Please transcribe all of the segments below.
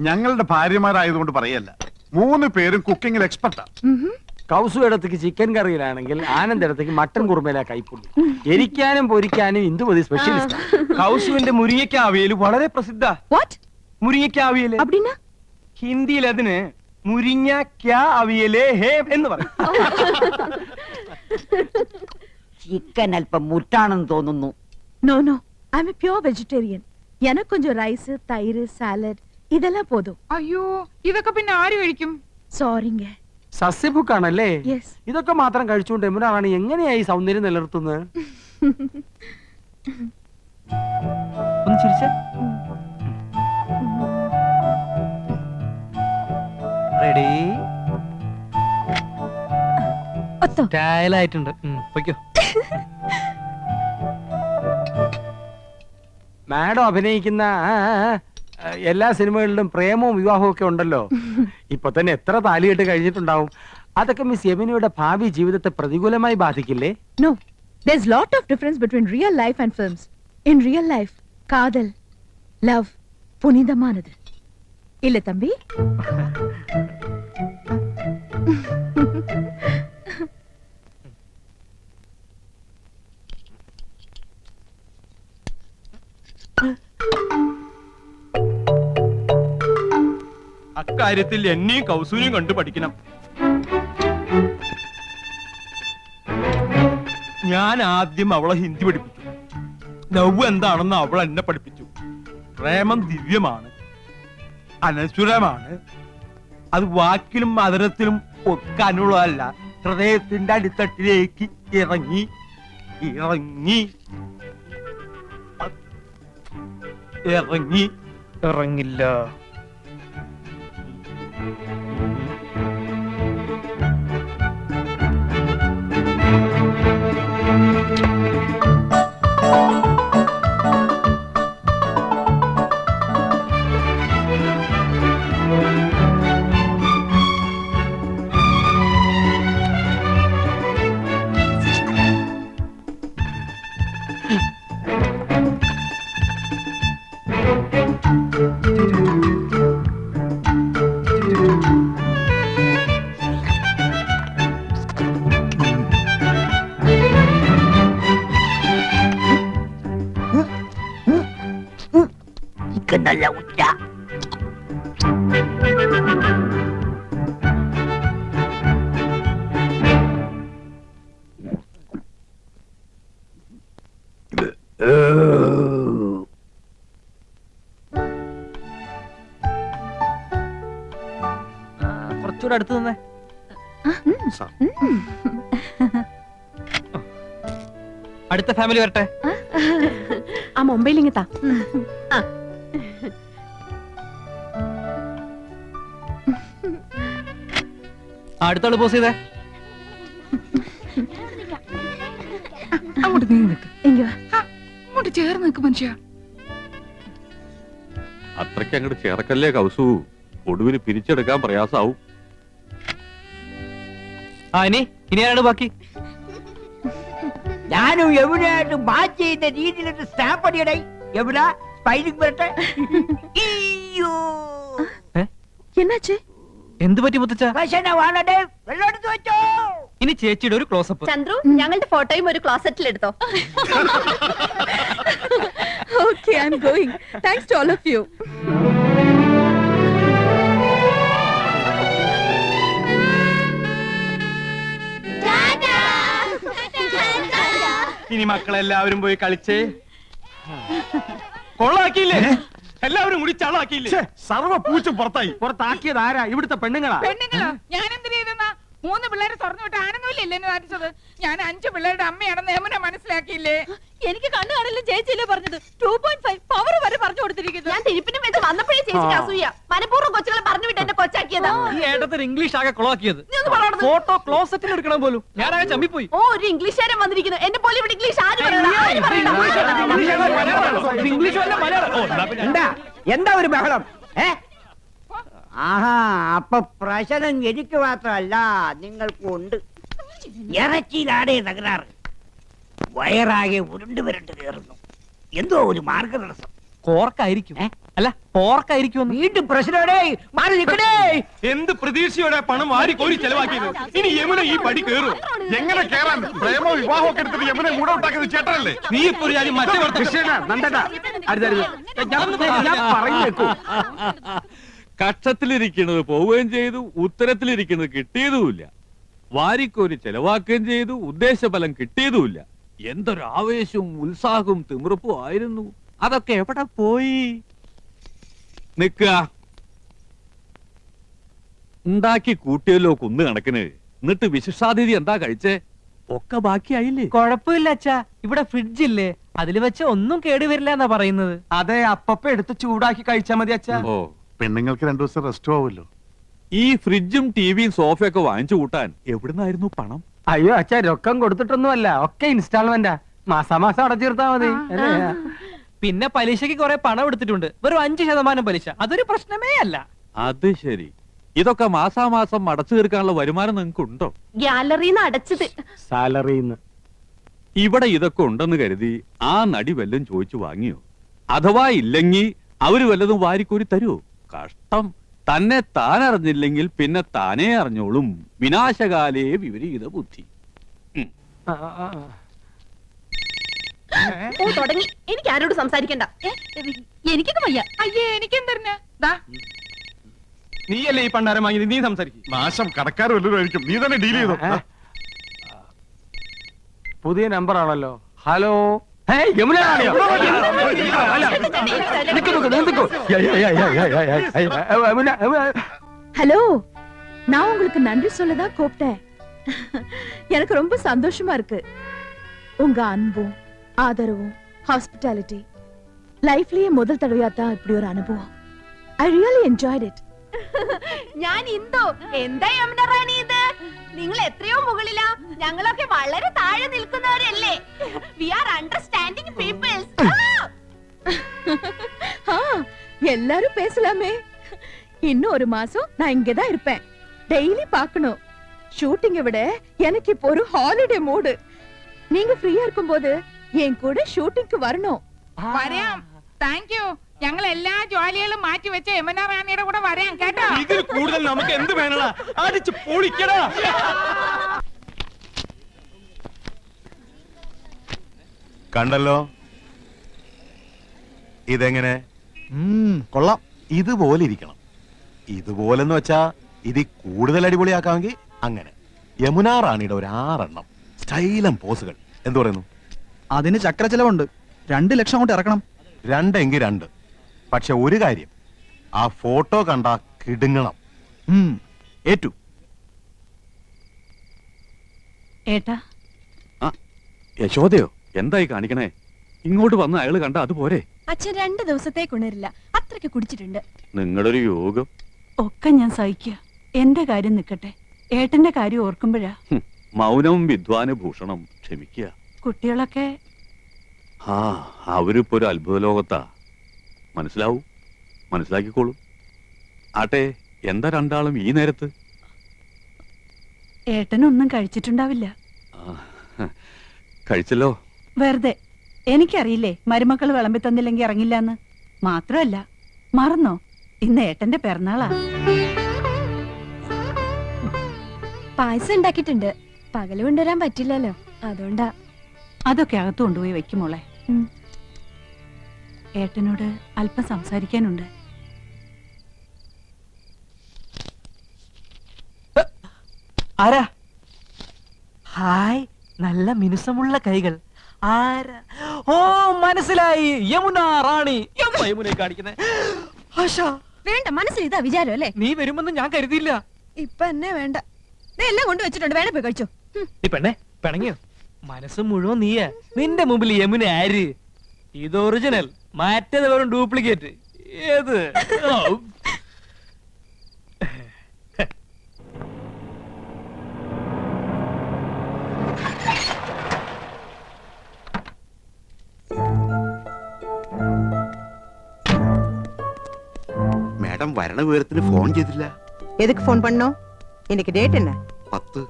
ഞങ്ങളുടെ ഭാര്യമാരായതുകൊണ്ട് പറയല്ല, 3 പേരും കുക്കിംഗിൽ എക്സ്പെർട്ടാ. കൗസു ഇടത്തേക്ക് ചിക്കൻ കറിയിലാണെങ്കിൽ ആനന്ദ് ഇടത്തേക്ക് മട്ടൻ കുറുമയില കൈപ്പുള്ളി. എരിക്കാനും പൊരിക്കാനും ഇന്ദുമതി സ്പെഷ്യലിസ്റ്റ്. കൗസുവിന്റെ മുരിങ്ങയ്ക്ക അവിയൽ വളരെ പ്രസിദ്ധ. മുരിങ്ങയ്ക്ക അവിയല് ഹിന്ദിയിൽ അതിന് മുരിങ്ങയ്ക്ക അവിയലേ ഹേ എന്ന് പറയും. ചിക്കൻ അല്പം മുറ്റാണെന്ന് തോന്നുന്നു. No no, I am a pure vegetarian. எனக்கு கொஞ்சம் ரைஸ், தயிர், சாலட் இதெல்லாம் போதும். അയ്യോ, ഇതൊക്കെ പിന്നെ ആര് കഴിക്കും? സോറിங்க. സസ്യഭുക്കാണല്ലേ? യെസ്. ഇതൊക്കെ മാത്രം കഴിച്ചുകൊണ്ട് എമുനാണ് എങ്ങനെയായി സൗന്ദര്യം നിലനിർത്തുന്നത്? ഒന്ന് ചിരിച്ചേ. റെഡി? സ്റ്റൈലായിട്ടുണ്ട്. പൊയ്ക്കോ. മാഡം അഭിനയിക്കുന്ന എല്ലാ സിനിമകളിലും പ്രേമവും വിവാഹവും ഒക്കെ ഉണ്ടല്ലോ. ഇപ്പൊ തന്നെ എത്ര താലികെട്ട് കഴിഞ്ഞിട്ടുണ്ടാവും. അതൊക്കെ മിസ് യമുനയുടെ ഭാവി ജീവിതത്തെ പ്രതികൂലമായി ബാധിക്കില്ലേ? No, there's lot of difference between real life and films. In real life, காதல், love புனிதமானது. இல்ல தம்பி? അക്കാര്യത്തിൽ എന്നെയും കൗസൂനെയും കണ്ടു പഠിക്കണം. ഞാൻ ആദ്യം അവളെ ഹിന്ദി പഠിപ്പിച്ചു. ലവ് എന്താണെന്ന് അവൾ എന്നെ പഠിപ്പിച്ചു. പ്രേമം ദിവ്യമാണ്, അനശ്വരമാണ്. അത് വാക്കിലും മധുരത്തിലും ഒക്കെ അനുള്ളതല്ല, ഹൃദയത്തിന്റെ അടിത്തട്ടിലേക്ക് ഇറങ്ങി ഇറങ്ങി ഇറങ്ങി ഇറങ്ങില്ല. നല്ല ഉച്ച. കുറച്ചുകൂടെ അടുത്ത് നിന്നേ. അടുത്ത ഫാമിലി വരട്ടെ. ആ മൊബൈൽ ഇങ്ങത്താ. അടുത്താള് പോസ് ചെയ്തേ. അങ്ങോട്ട് നീ നിൽക്ക്. അങ്ങോട്ട് ചേർന്ന് നിൽക്ക് മനുഷ്യ. അത്രയ്ക്ക് അങ്ങോട്ട് ചേർക്കല്ലേ കൗസു, ഒടുവിന് പിരിച്ചെടുക്കാൻ പ്രയാസാവും. ഇനി ആരാണ് ബാക്കി? ഞാനും യമുനയായിട്ട് മാച്ച് ചെയ്ത രീതിയിലൊരു സ്റ്റാമ്പ് അടിയടേ. യമുന സ്പൈലിംഗ് വരട്ടെ. എന്നാച്ചേ? എന്ത് പറ്റി മുത്തച്ഛ? വെള്ളമെടുത്ത് വെച്ചോ. ഇനി ചേച്ചിയുടെ ഒരു ക്ലോസപ്പ്. ചന്ദ്രു, ഞങ്ങളുടെ ഫോട്ടോയും ഒരു ക്ലോസറ്റിൽ എടുത്തോ. Okay, I'm going. Thanks to all of you. ഇനി മക്കളെല്ലാവരും പോയി കളിച്ചേ. കൊള്ളാക്കിയില്ലേ? എല്ലാവരും കൂടി ചളാക്കിയില്ലേ? സർവ പൂച്ചും പുറത്തായി. പുറത്താക്കിയത് ആരാ? ഇവിടുത്തെ പെണ്ണുങ്ങളാ. പെണ്ണുങ്ങളോ? ഞാൻ എന്തിനു ചെയ്തെന്നാ? 3 പിള്ളേരെ തുറന്നു വിട്ട് ആനന്ദമില്ലേ എന്നെ കാണിച്ചത്? ഞാൻ 5 പിള്ളേരുടെ അമ്മയാണെന്ന് യമുന മനസ്സിലാക്കിയില്ലേ? എനിക്ക് കണ്ണു കാണില്ല ചേച്ചിയല്ലേ പറഞ്ഞത്. 2.5 പവർ വരെ പറഞ്ഞു കൊടുത്തിരിക്കുന്നു. ഞാൻ തിരുപ്പിനും വെച്ച് വന്നപ്പോഴേ ചേച്ചിക്ക് അസൂയ. മനഃപൂർവ്വം കൊച്ചുകളെ പറഞ്ഞു വിട്ട് എന്നെ കൊച്ചാക്കിയതാ. ഈ ഏട്ടത്തിന് ഇംഗ്ലീഷ് ആകെ കൊളാക്കിയത്. ഫോട്ടോ ക്ലോസറ്റിൽ എടുക്കണം പോലും. ഞാനാകെ ചമ്മിപ്പോയി. ഓ, ഒരു ഇംഗ്ലീഷുകാരൻ വന്നിരിക്കുന്നു. എന്നെ പോലെ ഇവിടെ ഇംഗ്ലീഷ് ആര് ഇംഗ്ലീഷ് വല്ല മലയാളം. എന്താ ഒരു ബഹളം? ആഹാ, അപ്പൊ പ്രശ്നം എനിക്ക് മാത്രമല്ല, നിങ്ങൾക്കും ഉണ്ട്. ഇറച്ചിയിലാടേ തകരാറ്. വയറാകെ ഉരുണ്ട് വരണ്ട് കയറുന്നു. എന്തോ ഒരു മാർഗതടസ്സം. കോർക്കായിരിക്കും. അല്ല പോർക്കായിരിക്കും. വീട്ടു പ്രശ്നോടേ മാറി നിൽക്കണേ. എന്ത് പ്രതീക്ഷയോടെ പണം വാരി കോരി ചെലവാക്കിയത്. ഇനി യമുന ഈ പടി കേറും. എങ്ങനെ കേറാൻ? പ്രേമോ വിവാഹം ഒക്കെ എടുത്തിട്ട് യമുനെ കൂടെ ഉണ്ടാക്കിയത് ചേട്ടനല്ലേ? നീ ഇപ്പൊ ഒരു കാര്യം മറ്റേ ഞാൻ പറയുന്നേക്കൂ. കക്ഷത്തിലിരിക്കുന്നത് പോവുകയും ചെയ്തു, ഉത്തരത്തിലിരിക്കുന്നത് കിട്ടിയതുമില്ല. വാരിക്കോരി ചെലവാക്കുകയും ചെയ്തു, ഉദ്ദേശഫലം കിട്ടിയതുമില്ല. എന്തൊരു ആവേശവും ഉത്സാഹവും തിമിർപ്പും ആയിരുന്നു. അതൊക്കെ എവിടെ പോയി? നിക്കുക. ഉണ്ടാക്കി കൂട്ടിയല്ലോ കുന്നു കണക്കിന്. എന്നിട്ട് വിശിഷ്ടാതിഥി എന്താ കഴിച്ചേ? ഒക്കെ ബാക്കിയായില്ലേ? കുഴപ്പമില്ല അച്ഛാ, ഇവിടെ ഫ്രിഡ്ജ് ഇല്ലേ, അതിൽ വെച്ച് ഒന്നും കേടുവരില്ല എന്നാ പറയുന്നത്. അതെ, അപ്പപ്പ എടുത്ത് ചൂടാക്കി കഴിച്ചാ മതി അച്ഛാ. ഓ, പെണ്ണുങ്ങൾക്ക് 2 ദിവസം റെസ്റ്റ് ആവുമല്ലോ. ഈ ഫ്രിഡ്ജും ടിവിയും സോഫയൊക്കെ വാങ്ങിച്ചു കൂട്ടാൻ എവിടുന്നായിരുന്നു പണം? അയ്യോ അച്ഛാ, രൊക്കം കൊടുത്തിട്ടൊന്നുമല്ല, ഒക്കെ ഇൻസ്റ്റാൾമെന്റാ. മാസാമാസം അടച്ചിരുത്താ മതി. അല്ലേ? പിന്നെ പലിശക്ക് കുറെ പണം എടുത്തിട്ടുണ്ട്, വെറും 5% പലിശ. അതൊരു പ്രശ്നമേ അല്ല. അത് ശരി. ഇതൊക്കെ മാസാമാസം അടച്ചു തീർക്കാനുള്ള വരുമാനം നിങ്ങൾക്ക് ഉണ്ടോ? ഗ്യാലറിന്ന് അടച്ചത്. സാലറിന്ന്. ഇവിടെ ഇതൊക്കെ ഉണ്ടെന്ന് കരുതി ആ നടി വല്ലതും ചോദിച്ചു വാങ്ങിയോ? അഥവാ ഇല്ലെങ്കിൽ അവര് വല്ലതും വാരിക്കോരി തരുമോ? കഷ്ടം. തന്നെ താൻ അറിഞ്ഞില്ലെങ്കിൽ പിന്നെ താനേ അറിഞ്ഞോളും. വിനാശകാലേ വിപരീത ബുദ്ധി. ആ, ആ, ആ. ഓ തുടങ്ങി. എനിക്ക് ആരോട് സംസാരിക്കണ്ട. എനിക്കൊക്കെ വയ്യ. അയ്യേ എനിക്കെന്തറിഞ്ഞ ദാ നീയല്ലേ ഈ പണ്ടാരം വാങ്ങിയത്, നീ സംസാരിക്കും. നാശം കടക്കാർ വല്ലതും ആയിരിക്കും. നീ തന്നെ ഡീൽ ചെയ്തോ. പുതിയ നമ്പർ ആണല്ലോ. ഹലോ. യമുന റാണിയോ? അല്ല, നിക്ക് നിക്ക്, നിക്ക്. യമുന, യമുന. ஹலோ, நான் உங்களுக்கு நன்றி சொல்லதான் கூப்பிட்டேன். எனக்கு ரொம்ப சந்தோஷமா இருக்கு. உங்க அன்பும் ஆதரவும் ஹாஸ்பிட்டாலிட்டி லைஃப்லயே முதல் தடவையா தான் இப்படி ஒரு அனுபவம். I really enjoyed it. ഞാൻ ഇന്ദു. എന്താ യമുന റാണി ഇത്? നിങ്ങൾ എത്രയോ മുകളിലാ, ഞങ്ങളൊക്കെ വളരെ താഴെ നിൽക്കുന്നവരല്ലേ. We are understanding peoples. எல்லாரும் பேசலாமே. இன்னும் ஒரு மாசம் நான் இங்கதான் இருப்பேன். டெய்லி பார்க்கணும். ஷூட்டிங்கை விட எனக்கு இப்போ ஒரு ஹாலிடே மூடு. நீங்க ஃப்ரீயா இருக்கும்போது என் கூட ஷூட்டிங்க்கு வரணும். വരാം. Thank you. ഞങ്ങൾ എല്ലാ ജോലികളും മാറ്റി വെച്ച് യമുന റാണിയുടെ കൂടെ വരാം കേട്ടോ. ഇതിൽ കൂടുതൽ നമുക്ക് എന്ത് വേണടാ? അടിച്ച് പൊളിക്കടാ. കണ്ടല്ലോ ഇതെങ്ങനെ? കൊള്ളാം. ഇതുപോലെ ഇരിക്കണം. ഇതുപോലെന്ന് വെച്ചാ ഇത് കൂടുതൽ അടിപൊളിയാക്കാമെങ്കിൽ അങ്ങനെ യമുന റാണിയുടെ ഒരു 6 എണ്ണം സ്റ്റൈലം പോസുകൾ. എന്തു പറയുന്നു? അതിന് ചക്ര ചെലവുണ്ട്. 2 ലക്ഷം കൊണ്ട് ഇറക്കണം. 2 എങ്കിൽ 2. പക്ഷെ ഒരു കാര്യം, ആ ഫോട്ടോ കണ്ടാ കിടുങ്ങണം. ഏറ്റു. ഏട്ടാ, യശോദയോ? എന്തായി കാണിക്കണേ? ഇങ്ങോട്ട് വന്ന് അയാള് കണ്ട അതുപോരെ? അച്ഛൻ 2 ദിവസത്തേക്ക് ഉണരില്ല. അത്രയ്ക്ക് കുടിച്ചിട്ടുണ്ട്. നിങ്ങളുടെ ഒരു യോഗം. ഒക്കെ ഞാൻ സഹിക്കുക. എന്റെ കാര്യം നിക്കട്ടെ, ഏട്ടന്റെ കാര്യം ഓർക്കുമ്പോഴാ. മൗനം വിദ്വാന് ഭൂഷണം. ക്ഷമിക്കുക. കുട്ടികളൊക്കെ ആ, അവരിപ്പോ ഒരു അത്ഭുത ലോകത്താ. മനസ്സിലാവൂ, മനസ്സിലാക്കിക്കോളൂ. ആട്ടെ, എന്താ രണ്ടാളും ഈ നേരത്ത്? ഏട്ടനൊന്നും കഴിച്ചിട്ടുണ്ടാവില്ല. കഴിച്ചല്ലോ. വെറുതെ. എനിക്കറിയില്ലേ മരുമക്കൾ വിളമ്പി തന്നില്ലെങ്കിൽ ഇറങ്ങില്ലാന്ന്. മാത്രമല്ല, മറന്നോ, ഇന്ന് ഏട്ടന്റെ പിറന്നാളാ. പായസം ഉണ്ടാക്കിയിട്ടുണ്ട്. പകല് കൊണ്ടുവരാൻ പറ്റില്ലല്ലോ, അതുകൊണ്ടാ. അതൊക്കെ അകത്ത് കൊണ്ടുപോയി വെക്കുമോളെ. ഏട്ടനോട് അല്പം സംസാരിക്കാനുണ്ട്. ആരാ? ഹായ്, നല്ല മിനുസമുള്ള കൈകൾ. ആരാ? ഓ, മനസ്സിലായി. യമുന റാണി. യമുനെ കാണിക്കുന്നേ. വേണ്ട, മനസ്സിൽ ഇതാ വിചാരം അല്ലേ? നീ വരുമെന്ന് ഞാൻ കരുതിയില്ല. ഇപ്പൊ എന്നെ വേണ്ട. എല്ലാം കൊണ്ട് വെച്ചിട്ടുണ്ട്, വേണേ പോയി കഴിച്ചോ. ഈ പെണ്ണെ പിണങ്ങിയോ? മനസ്സ് മുഴുവൻ നീയാ. നിന്റെ മുമ്പിൽ യമുന ആര്? ഇത് ഒറിജിനൽ, മറ്റേത് വെറും ഡ്യൂപ്ലിക്കേറ്റ്. ഏത്? മേഡം വരണ വിവരത്തിന് ഫോൺ ചെയ്തില്ല. எதுக்கு ஃபோன் பண்ணோம்? இன்னைக்கு டேட் என்ன? 10.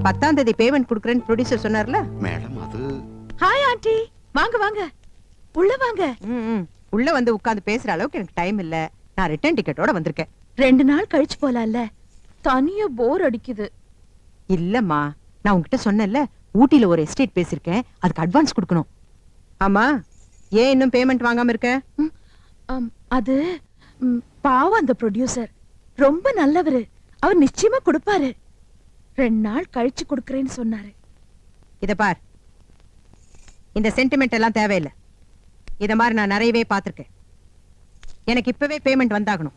10ஆம் தேதி பேமெண்ட் கொடுக்கறேன்னு ப்ரொடியூசர் சொன்னார்ல. മേഡം അത് ஹாய் ஆண்டி, வாங்க வாங்க, உள்ள வாங்க. உள்ள வந்து உட்கார்ந்து பேசுற அளவுக்கு எனக்கு டைம் இல்ல. நான் ரிட்டர்ன் டிக்கெட்டோட வந்திருக்கேன். 2 நாள் கழிச்சு போலாம்ல. தனியா போர் அடிக்குது. இல்லம்மா, நான் உன்கிட்ட சொன்னேன்ல, ஊட்டில ஒரு எஸ்டேட் பேசிருக்கேன், அதுக்கு அட்வான்ஸ் கொடுக்கணும். ஆமா, ஏன் இன்னும் பேமெண்ட் வாங்காம இருக்க? அது பாவம் அந்த ப்ரொடியூசர் ரொம்ப நல்லவரு. அவர் நிச்சயமா கொடுப்பாரு. 2 நாள் கழிச்சு கொடுக்கறேன்னு சொன்னாரு. இத பார், இந்த சென்டிமெண்ட் எல்லாம் தேவையில்லை. இத மாதிரி நான் நிறையவே பார்த்திருக்கேன். எனக்கு இப்பவே பேமெண்ட் வந்தாகணும்,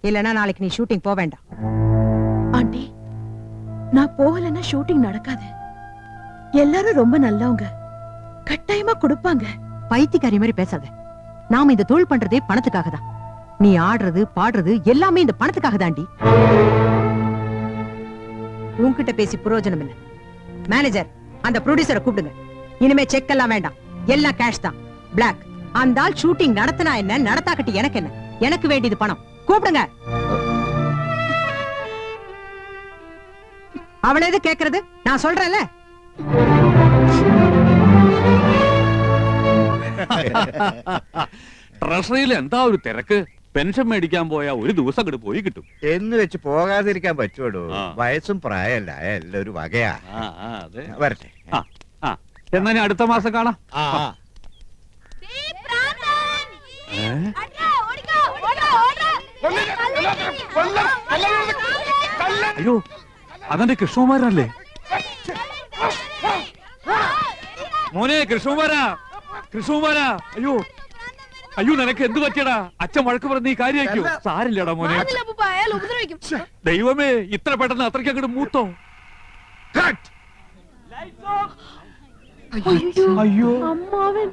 இல்லனா நாளைக்கு நீ ஷூட்டிங் போக வேண்டாம். ஆண்டி, நான் போகலன்னா ஷூட்டிங் நடக்காது. எல்லாரும் ரொம்ப நல்லவங்க, கட்டாயமா கொடுப்பாங்க. பைத்தியக்காரி மாதிரி பேசாத. நாம இந்த தொழில் பண்றதே பணத்துக்காக தான். நீ ஆடுறது பாடுறது எல்லாமே இந்த பணத்துக்காக தாண்டி. உன்கிட்ட பேசி பிரயோஜனம் இல்ல. மேனேஜர், அந்த ப்ரொடியூசரை கூப்பிடுங்க. இனிமே செக் எல்லாம் வேண்டாம், எல்லாம் கேஷ் தான். பிளாக். அந்த ஆள் ஷூட்டிங் நடத்தினா என்ன, நடத்தாக்கட்டி எனக்கு என்ன? எனக்கு வேண்டியது பணம். கூப்பிடுங்க. அவளை எது கேக்குறது? நான் சொல்றேன்ல. ട്രഷറിയിൽ എന്താ ഒരു തിരക്ക്. പെൻഷൻ മേടിക്കാൻ പോയാ ഒരു ദിവസം അങ്ങോട്ട് പോയി കിട്ടും എന്ന് വെച്ച് പോകാതിരിക്കാൻ പറ്റുമോ? ആ. വയസ്സും പ്രായമല്ല, എല്ലാം ഒരു വകയാ. അതെ വരട്ടെ. എന്നാ ഞാൻ അടുത്ത മാസം കാണാം. അയ്യോ, അതെന്റെ കൃഷ്ണകുമാരനല്ലേ? മോനെ കൃഷ്ണകുമാരാ, കൃഷ്ണകുമാരാ. അയ്യോ അയ്യോ, നിനക്ക് എന്ത് പറ്റിയടാ? അച്ഛൻ വഴക്ക് പറഞ്ഞ ഈ കാര്യമാക്കോ? സാരില്ലടാ മോനെ. ദൈവമേ, ഇത്ര പെട്ടെന്ന് അത്രയ്ക്ക് അങ്ങോട്ട് മൂത്തോ? അയ്യോ, അമ്മാവൻ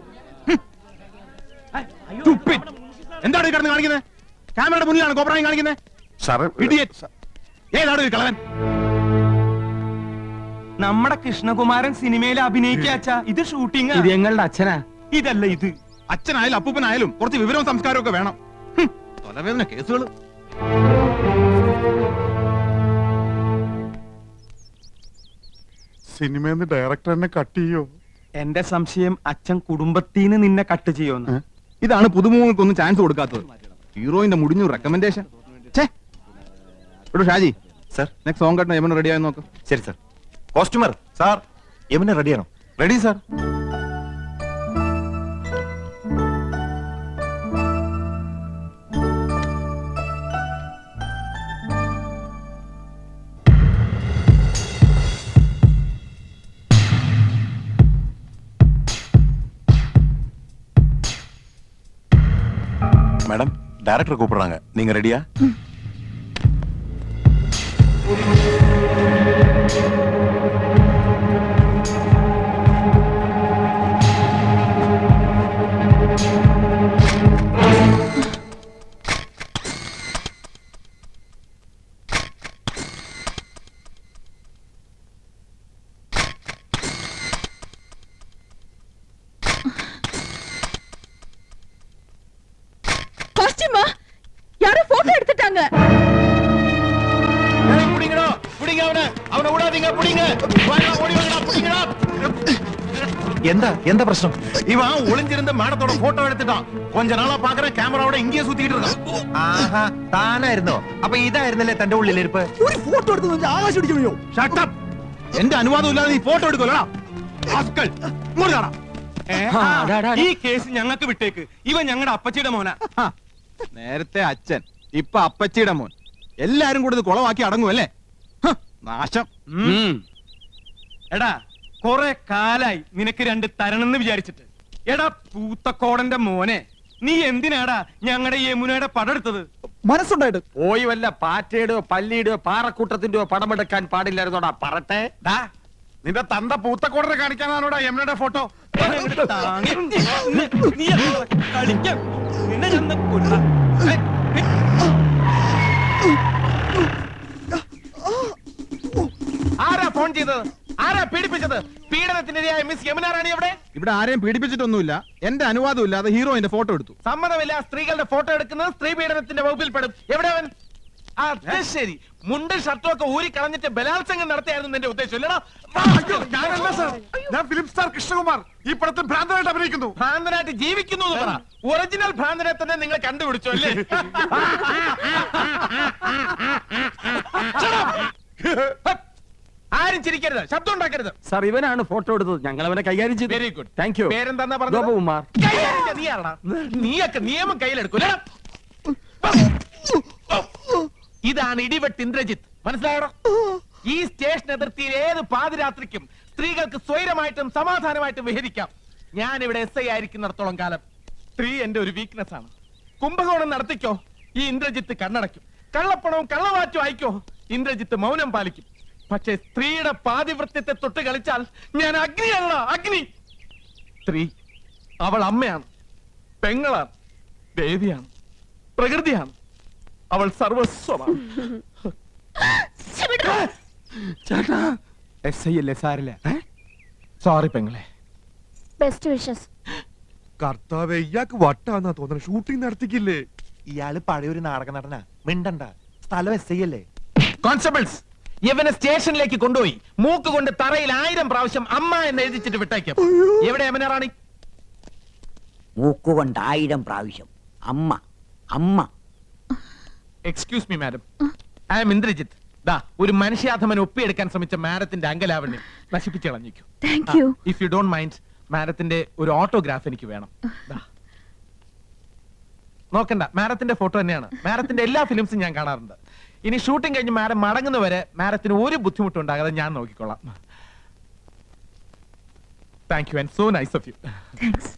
എന്താണ് ഈ കിടന്ന് കാണിക്കുന്നത്? ക്യാമറയുടെ മുന്നിലാണ് കോപ്രായം കാണിക്കുന്നത്. സാറ് ഏതാണ് ഈ കളവൻ? നമ്മുടെ കൃഷ്ണകുമാരൻ സിനിമയിൽ അഭിനയിക്കാച്ചാ. ഇത് ഷൂട്ടിംഗ്. ഇത് ഞങ്ങളുടെ അച്ഛനാ. ഇതല്ല ഇത്. അച്ഛനായാലും അപ്പൂപ്പനായാലും കുറച്ച് വിവരവും സംസ്കാരവും ഒക്കെ വേണം. തലവേദന കേസുകൾ. സിനിമന്ന് ഡയറക്ടർ എന്നെ കട്ട് ചെയ്യോ? എന്റെ സംശയം അച്ഛൻ കുടുംബത്തിന് നിന്നെ കട്ട് ചെയ്യുമെന്ന്. ഇതാണ് പുതുമുഖങ്ങൾക്കൊന്നും ചാൻസ് കൊടുക്കാത്തത്. ഹീറോയിന്റെ മുടിഞ്ഞു recommendation. Shaji sir, next song കട്ടിന് യമന റെഡി ആയി നോക്ക്. ശരി സർ. കോസ്റ്റ്യൂമർ സാർ, യമുന റെഡിയാണോ? Ready sir. மேடம், டைரக்டர் கூப்பிடுறாங்க, நீங்க ரெடியா? காஸ்டியூமா யாரோ போட்டோ எடுத்துட்டாங்க. எந்த பிரச்சனை? இவன் ஒளிஞ்சிருந்த மேடத்தோட போட்டோ எடுத்துட்டான். கொஞ்ச நாளா பாக்குற கேமராவோட இங்கேயே சுத்திட்டு இருக்கான். ആഹാ, താനായിരുന്നോ? അപ്പൊ ഇതായിരുന്നല്ലേ തന്റെ ഉള്ളിലിരിപ്പ്? ഒരു ഫോട്ടോ എടുത്ത് ആകാശം അടിക്കണോ? Shut up. എന്റെ അനുവാദം ഇല്ലാതെ നീ ഫോട്ടോ എടുക്കോലടാ. ആസ്കൽ മുറിയാടാ. ഈ കേസ് ഞങ്ങൾക്ക് വിട്ടേക്ക്. ഇവൻ ഞങ്ങളുടെ അപ്പച്ചിയുടെ മോനാ. നേരത്തെ അച്ഛൻ, ഇപ്പൊ അപ്പച്ചിയുടെ മോൻ. എല്ലാരും കൂടെ ഇത് കുളവാക്കി അടങ്ങുമല്ലേ? നാശം. എടാ, കൊറേ കാലായി നിനക്ക് 2 തരണെന്ന് വിചാരിച്ചിട്ട്. എടാ പൂത്തക്കോടന്റെ മോനെ, നീ എന്തിനാടാ ഞങ്ങളുടെ യമുനയുടെ പടം എടുത്തത്? മനസ്സുണ്ടായിട്ട് പോയി വല്ല പാറ്റയുടെയോ പല്ലിയുടെയോ പാറക്കൂട്ടത്തിന്റെയോ പടമെടുക്കാൻ പാടില്ലായിരുന്നോടാ പറട്ടെ. നിന്റെ തന്ത പൂത്തക്കോടനെ കാണിക്കാനാണോടാ യമുനയുടെ ഫോട്ടോ? നീ കളിക്കാം. നിന്നെ ചെന്ന് കൊല്ലാം. ആരാ ഫോൺ ചെയ്തത്? ആരാ പീഡിപ്പിച്ചത്? പീഡനത്തിനിരയായ മിസ് യമുന റാണി എവിടെ? ഇവിടെ ആരെയും പീഡിപ്പിച്ചിട്ടൊന്നുമില്ല. എന്റെ അനുവാദം ഇല്ലാതെ ഹീറോയിന്റെ ഫോട്ടോ എടുത്തു. സമ്മതമില്ല സ്ത്രീകളുടെ ഫോട്ടോ എടുക്കുന്നത് സ്ത്രീ പീഡനത്തിന്റെ വകുപ്പിൽ പെടും. എവിടെ അവൻ? അത് ശരി. മുണ്ടും ഷർട്ടും ഒക്കെ ഊരി കളഞ്ഞിട്ട് ബലാത്സംഗം നടത്തിയായിരുന്നു എന്റെ ഉദ്ദേശം അല്ലടാ? ഞാനല്ല സാർ, ഞാൻ ഫിലിം സ്റ്റാർ കൃഷ്ണകുമാർ ഈ പടത്തിൽ ഭ്രാന്തനായിട്ട് അഭിനയിക്കുന്നു. ഭ്രാന്തനായിട്ട് ജീവിക്കുന്നു എന്ന് പറ. ഒറിജിനൽ ഭ്രാന്തനെ തന്നെ നിങ്ങൾ കണ്ടുപിടിച്ചു അല്ലേ? ആരും ചിരിക്കരുത്, ശബ്ദം ഉണ്ടാക്കരുത്. സാർ ഇവനാണ് ഫോട്ടോ എടുത്തത്, ഞങ്ങൾ അവനെ കൈകാര്യം ചെയ്തു. Very good. Thank you. പേരെന്താ പറഞ്ഞത്? ഗോപകുമാർ. നീയാണോ? നീയൊക്കെ നിയമം കയ്യിലെടുക്കൂല. ഇതാണ് ഇടിവെട്ട് ഇന്ദ്രജിത്ത്, മനസ്സിലായോ? ഈ സ്റ്റേഷൻ അതിർത്തിയിൽ ഏത് പാതിരാത്രിക്കും സ്ത്രീകൾക്ക് സ്വൈരമായിട്ടും സമാധാനമായിട്ടും വിഹരിക്കാം. ഞാൻ ഇവിടെ SI ആയിരിക്കുന്നിടത്തോളം കാലം സ്ത്രീ എന്റെ ഒരു വീക്ക്നെസ് ആണ്. കുംഭകോണം നടത്തിക്കോ, ഈ ഇന്ദ്രജിത്ത് കണ്ണടയ്ക്കും. കള്ളപ്പണവും കള്ളവാറ്റും അയക്കോ, ഇന്ദ്രജിത്ത് മൗനം പാലിക്കും. പക്ഷെ സ്ത്രീയുടെ പാതിവൃത്യത്തെ തൊട്ട് കളിച്ചാൽ ഞാൻ അഗ്നിയല്ല, അഗ്നി. സ്ത്രീ അവൾ അമ്മയാണ്, പെങ്ങളാണ്, ദേവിയാണ്, പ്രകൃതിയാണ്. അവൾ സർവസ്വമാണ്. SI അല്ലേ, സാരില്ല. സോറി പെങ്ങളെ. Best wishes. കർത്താവേ, ഇയാൾക്ക് വട്ടാന്നാ തോന്നുന്നു. ഷൂട്ടിംഗ് നടത്തിക്കില്ലേ? ഇയാള് പഴയൊരു നാടക നടനാ. മിണ്ടണ്ട, സ്ഥലം SI അല്ലേ? കോൺസ്റ്റബിൾസ്, ഇവനെ സ്റ്റേഷനിലേക്ക് കൊണ്ടുപോയി മൂക്ക് കൊണ്ട് തറയിൽ 1000 പ്രാവശ്യം അമ്മ എന്ന് എഴുതിച്ചിട്ട് വിട്ടേക്കും. എവിടെ യമന റാണി? മൂക്കുകൊണ്ട് 1000 പ്രാവശ്യം അമ്മ അമ്മ. Excuse me madam, I am Indrajith. ദാ ഒരു മനുഷ്യാധമൻ ഒപ്പിയെടുക്കാൻ ശ്രമിച്ച മാഡത്തിന്റെ അങ്കലാവണ്യം നശിപ്പിച്ചു കളഞ്ഞിരിക്കും. Thank you. If you don't mind, മാഡത്തിന്റെ ഒരു ഓട്ടോഗ്രാഫ് എനിക്ക് വേണം. ദാ. നോക്കണ്ട, മാഡത്തിന്റെ ഫോട്ടോ തന്നെയാണ്. മാഡത്തിന്റെ എല്ലാ ഫിലിംസും ഞാൻ കാണാറുണ്ട്. ഇനി ഷൂട്ടിംഗ് കഴിഞ്ഞ് മാഡം മടങ്ങുന്നവരെ മാഡത്തിന് ഒരു ബുദ്ധിമുട്ടും ഉണ്ടാകാതെ ഞാൻ നോക്കിക്കൊള്ളാം. Thank you and so nice of you. Thanks.